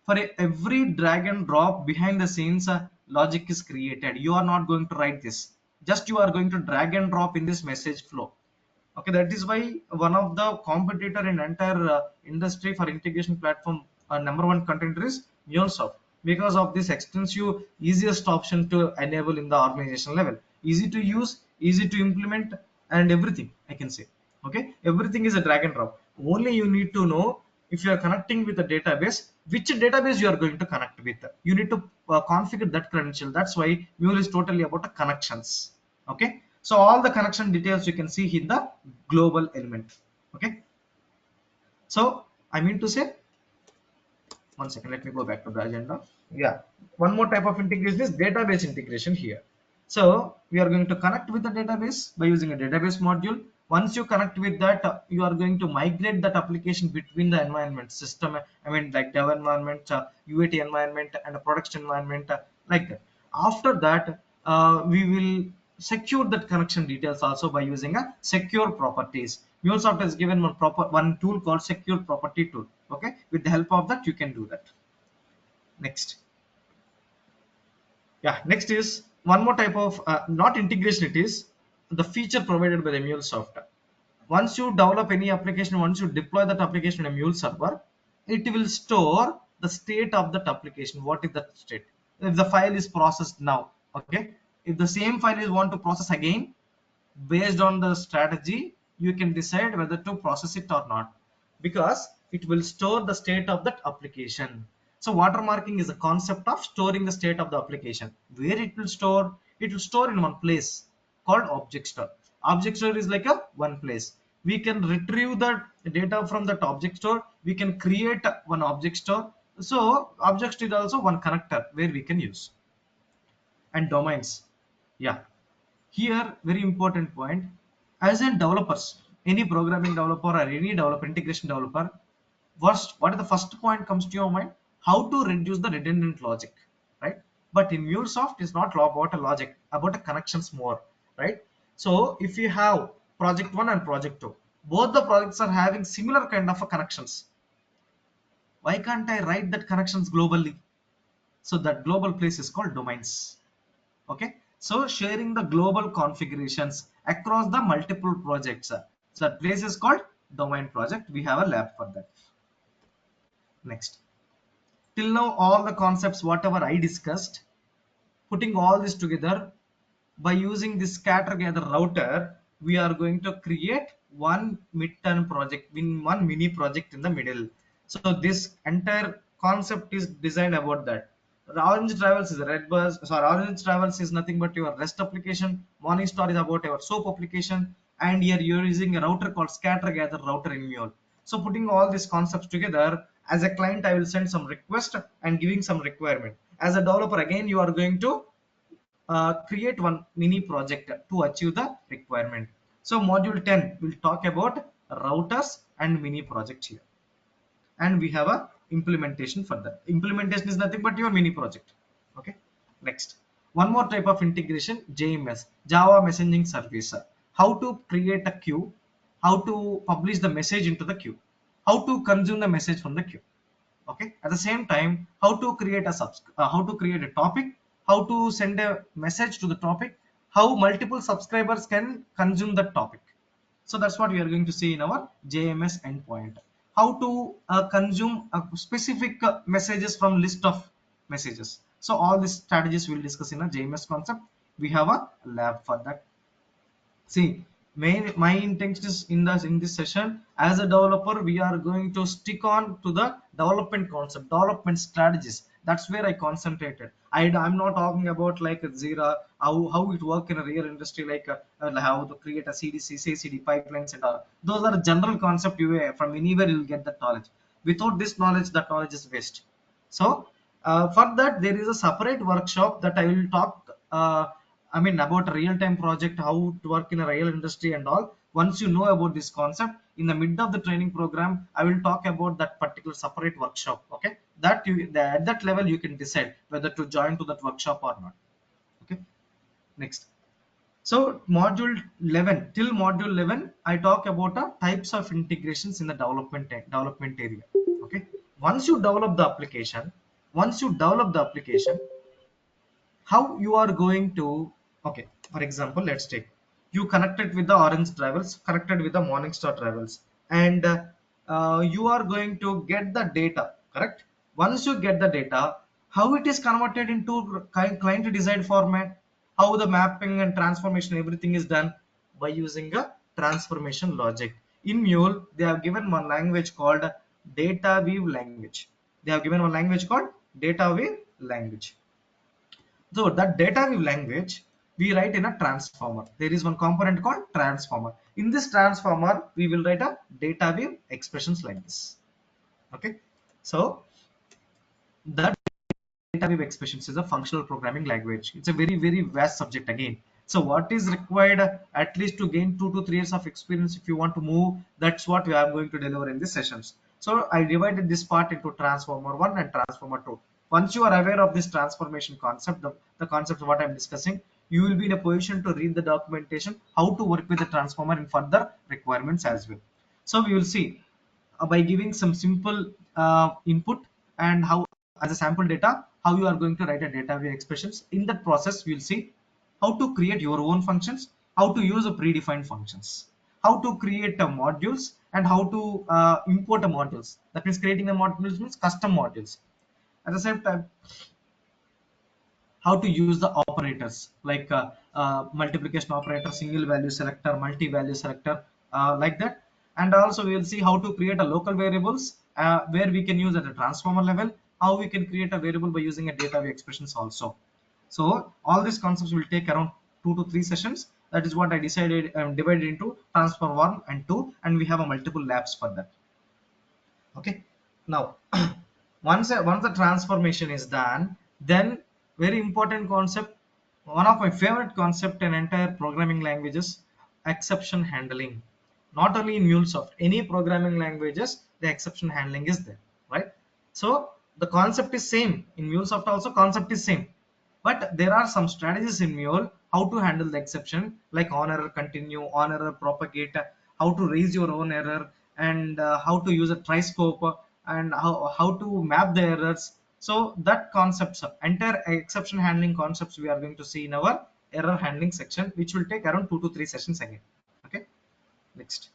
for every drag and drop behind the scenes, logic is created. You are not going to write this, just you are going to drag and drop in this message flow. Okay, that is why one of the competitor in entire industry for integration platform, number one contender is MuleSoft, because of this extensive easiest option to enable in the organization level, easy to use, easy to implement, and everything I can say. Okay, everything is a drag and drop. Only you need to know, if you are connecting with a database, which database you are going to connect with. You need to configure that credential. That's why Mule is totally about the connections. Okay, so all the connection details you can see in the global element. Okay, so I mean to say, one second, let me go back to the agenda. Yeah, one more type of integration is database integration here. So we are going to connect with the database by using a database module. Once you connect with that, you are going to migrate that application between the environment system, I mean like dev environment, UAT environment, and a production environment, like that. After that, we will secure that connection details also by using a secure properties. MuleSoft has given one tool called secure property tool. Okay, with the help of that you can do that. Next, yeah, next is one more type of not integration, it is the feature provided by the MuleSoft. Once you develop any application, once you deploy that application in a Mule server, it will store the state of that application. What is that state? If the file is processed now, okay, if the same file is want to process again, based on the strategy you can decide whether to process it or not, because it will store the state of that application. So watermarking is a concept of storing the state of the application. Where it will store? It will store in one place called object store. Object store is like a one place. We can retrieve the data from that object store, we can create one object store. So object store is also one connector where we can use. And domains, yeah, here very important point. As in developers, any programming developer or any developer, integration developer, what is the first point comes to your mind? How to reduce the redundant logic, right? But in MuleSoft is not about a logic, about a connections more, right? So if you have project 1 and project 2, both the projects are having similar kind of a connections, why can't I write that connections globally? So that global place is called domains. Okay, so sharing the global configurations across the multiple projects, so that place is called domain project. We have a lab for that. Next, till now all the concepts whatever I discussed, putting all this together, by using this scatter gather router, we are going to create one mid-term project, in one mini project in the middle. So this entire concept is designed about that. The Orange Travels is a red bus. Sorry, Orange Travels is nothing but your REST application. Morningstar is about your SOAP application, and here you're using a router called scatter gather router in Mule. So putting all these concepts together, as a client I will send some request and giving some requirement. As a developer, again you are going to create one mini project to achieve the requirement. So module 10 will talk about routers and mini project here, and we have a implementation for that. Implementation is nothing but your mini project. Okay, next, one more type of integration, JMS, Java messaging service. How to create a queue, how to publish the message into the queue, how to consume the message from the queue. Okay, at the same time, how to create a how to create a topic, how to send a message to the topic, how multiple subscribers can consume that topic. So that's what we are going to see in our JMS endpoint. How to consume specific messages from list of messages. So all these strategies we'll discuss in a JMS concept. We have a lab for that. See, my intention is in this session, as a developer we are going to stick on to the development concept, development strategies, That's where I concentrated. I'm not talking about like Zira, how it work in a real industry, like how to create a CDC, CCD pipelines and all. Those are general concept. You from anywhere you'll get that knowledge. Without this knowledge, that knowledge is waste. So for that, there is a separate workshop that I will talk. I mean about a real-time project, how to work in a real industry and all. Once you know about this concept, in the mid of the training program, I will talk about that particular separate workshop. Okay, that at that level you can decide whether to join to that workshop or not. Okay, next. So module 11 till module 11, I talk about types of integrations in the development area. Okay, once you develop the application, once you develop the application, how you are going to, okay, for example, let's take, you connected with the Orange Travels, connected with the Morningstar Travels, and you are going to get the data, correct? Once you get the data, how it is converted into client desired format, how the mapping and transformation, everything is done by using a transformation logic. In Mule they have given one language called data weave language. They have given one language called data weave language. So that data weave language we write in a transformer. There is one component called transformer. In this transformer, we will write a data weave expressions like this. Okay. So that data weave expressions is a functional programming language. It's a very vast subject again. So what is required at least to gain 2 to 3 years of experience if you want to move, that's what we are going to deliver in these sessions. So I divided this part into transformer 1 and transformer 2. Once you are aware of this transformation concept, the concept of what I'm discussing, you will be in a position to read the documentation, how to work with the transformer in further requirements as well. So we will see by giving some simple input and how as a sample data, how you are going to write a data view expressions. In that process, we will see how to create your own functions, how to use a predefined functions, how to create modules, and how to import modules. That means creating the modules means custom modules. At the same time, how to use the operators like multiplication operator, single value selector, multi value selector, like that. And also we will see how to create a local variables where we can use at a transformer level, how we can create a variable by using a data view expressions also. So all these concepts will take around 2 to 3 sessions. That is what I decided, divided into transformer 1 and 2, and we have a multiple labs for that. Okay, now once the transformation is done, then very important concept, one of my favorite concept in entire programming languages, exception handling. Not only in MuleSoft, any programming languages the exception handling is there, right? So the concept is same in MuleSoft, also concept is same, but there are some strategies in Mule how to handle the exception, like on error continue, on error propagate, how to raise your own error, and how to use a triscope, and how to map the errors. So that concepts, entire exception handling concepts we are going to see in our error handling section, which will take around 2 to 3 sessions again. Okay, next.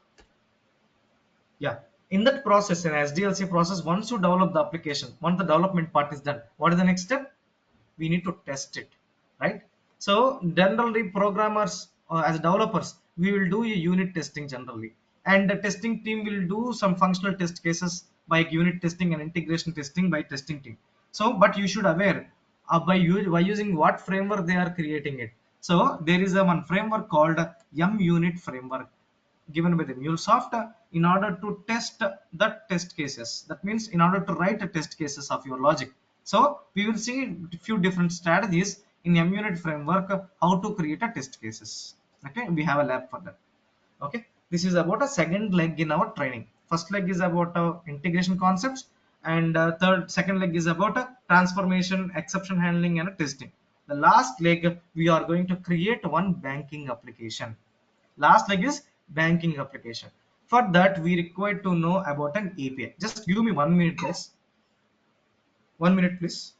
Yeah, in that process, in SDLC process, once you develop the application, once the development part is done, what is the next step? We need to test it, right? So generally programmers, as developers, we will do a unit testing generally, and the testing team will do some functional test cases by unit testing and integration testing by testing team. So but you should aware by using what framework they are creating it. So there is a one framework called MUnit framework given by the MuleSoft in order to test the test cases. That means in order to write a test cases of your logic. So we will see a few different strategies in MUnit framework how to create a test cases. Okay, we have a lab for that. Okay, this is about a second leg in our training. First leg is about integration concepts, and second leg is about transformation, exception handling, and testing. The last leg we are going to create one banking application. Last leg is banking application. For that we require to know about an API. Just give me 1 minute, guys. 1 minute, please.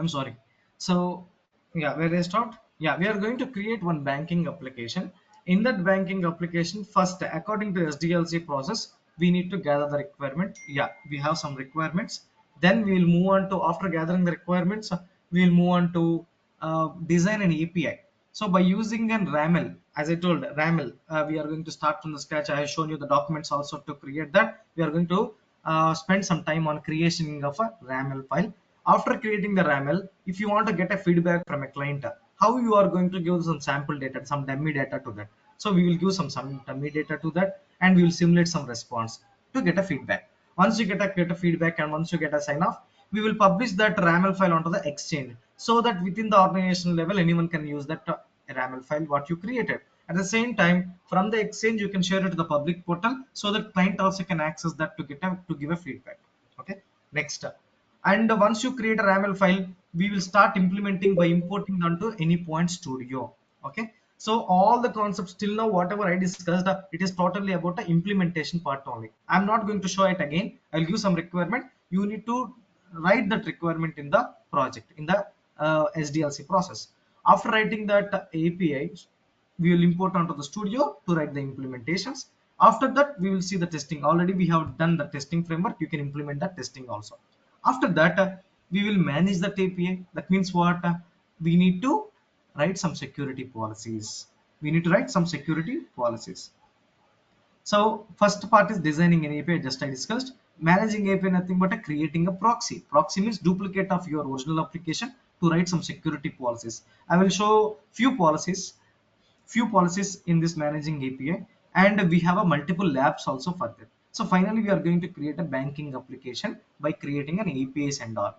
I'm sorry. So yeah, where I start? Yeah, we are going to create one banking application. In that banking application, first, according to SDLC process, we need to gather the requirement. Yeah, we have some requirements. Then we will move on to, after gathering the requirements, we will move on to design an API. So by using an RAML, as I told, RAML, we are going to start from the scratch. I have shown you the documents also to create that. We are going to spend some time on creation of a RAML file. After creating the RAML, if you want to get a feedback from a client, how you are going to give some sample data, some dummy data to that. So we will give some dummy data to that, and we will simulate some response to get a feedback. Once you get a feedback and once you get a sign off, we will publish that RAML file onto the exchange, so that within the organization level anyone can use that RAML file what you created. At the same time, from the exchange you can share it to the public portal, so that client also can access that to give a feedback. Okay, next. And once you create a RAML file, we will start implementing by importing onto AnyPoint Studio. Okay, so all the concepts till now whatever I discussed, it is totally about the implementation part only. I'm not going to show it again. I'll give some requirement. You need to write that requirement in the project, in the SDLC process. After writing that API, we will import onto the studio to write the implementations. After that, we will see the testing. Already we have done the testing framework. You can implement that testing also. After that, we will manage that API. That means what? We need to write some security policies. We need to write some security policies. So first part is designing an API, just I discussed. Managing API, nothing but creating a proxy. Proxy means duplicate of your original application to write some security policies. I will show few policies in this managing API, and we have a multiple labs also for that. So finally, we are going to create a banking application by creating an APIs and all.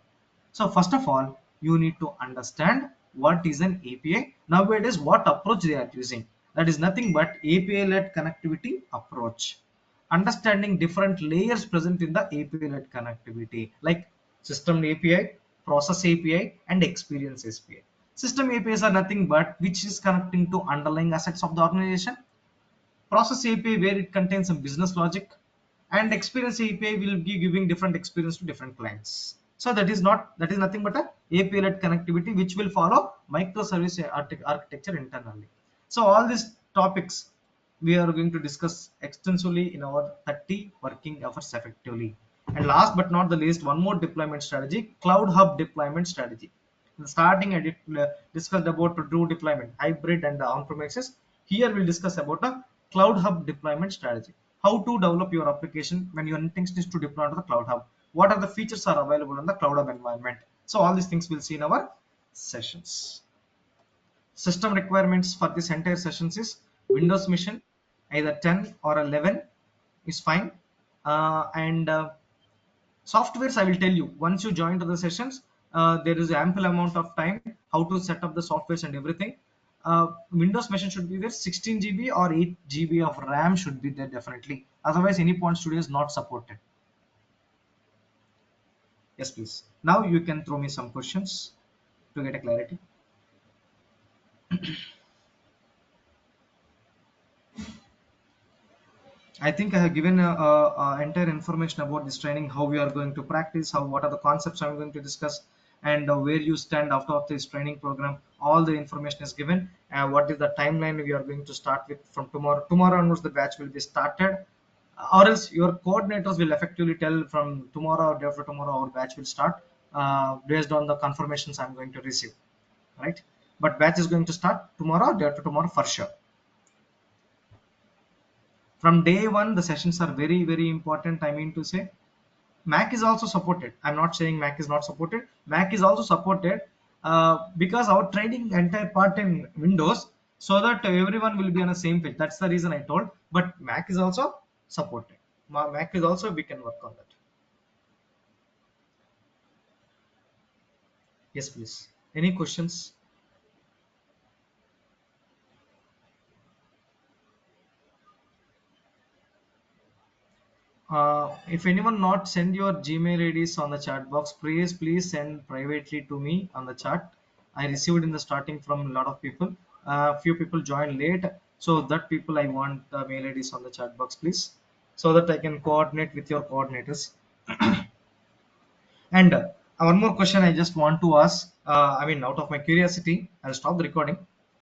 So first of all, you need to understand what is an API. Nowadays, what approach they are using. That is nothing but API-led connectivity approach. Understanding different layers present in the API-led connectivity, like system API, process API, and experience API. System APIs are nothing but which is connecting to underlying assets of the organization. Process API where it contains some business logic, and experience API will be giving different experience to different clients. So that is nothing but a API-led connectivity which will follow microservice architecture internally. So all these topics we are going to discuss extensively in our 30 working hours effectively. And last but not the least, one more deployment strategy, Cloud Hub deployment strategy. In the starting, I discussed about to do deployment, hybrid and on-premises. Here we'll discuss about a Cloud Hub deployment strategy. How to develop your application when your intention is to deploy to the Cloud Hub. What are the features are available in the Cloud Hub environment. So all these things we'll see in our sessions. System requirements for this entire sessions is Windows machine, either 10 or 11 is fine. And softwares, I will tell you once you join to the sessions. There is ample amount of time how to set up the softwares and everything. Windows machine should be there. 16 GB or 8 GB of RAM should be there definitely. Otherwise, AnyPoint Studio is not supported. Yes, please. Now you can throw me some questions to get a clarity. I think I have given entire information about this training, how we are going to practice, what are the concepts I'm going to discuss, and where you stand after this training program. All the information is given. What is the timeline we are going to start with from tomorrow? Tomorrow onwards, the batch will be started, or else your coordinators will effectively tell from tomorrow or day after tomorrow our batch will start based on the confirmations I'm going to receive. Right? But batch is going to start tomorrow, day after tomorrow for sure. From day one, the sessions are very, very important. I mean to say, Mac is also supported. I'm not saying Mac is not supported. Mac is also supported because our training entire part in Windows, so that everyone will be on the same page. That's the reason I told. But Mac is also supported. Mac is also, we can work on that. Yes, please. Any questions? If anyone not send your Gmail IDs on the chat box, please send privately to me on the chat. I received in the starting from a lot of people. Few people joined late, so that people I want the mail IDs on the chat box, please, so that I can coordinate with your coordinators. And One more question I just want to ask. I mean, out of my curiosity, I'll stop the recording.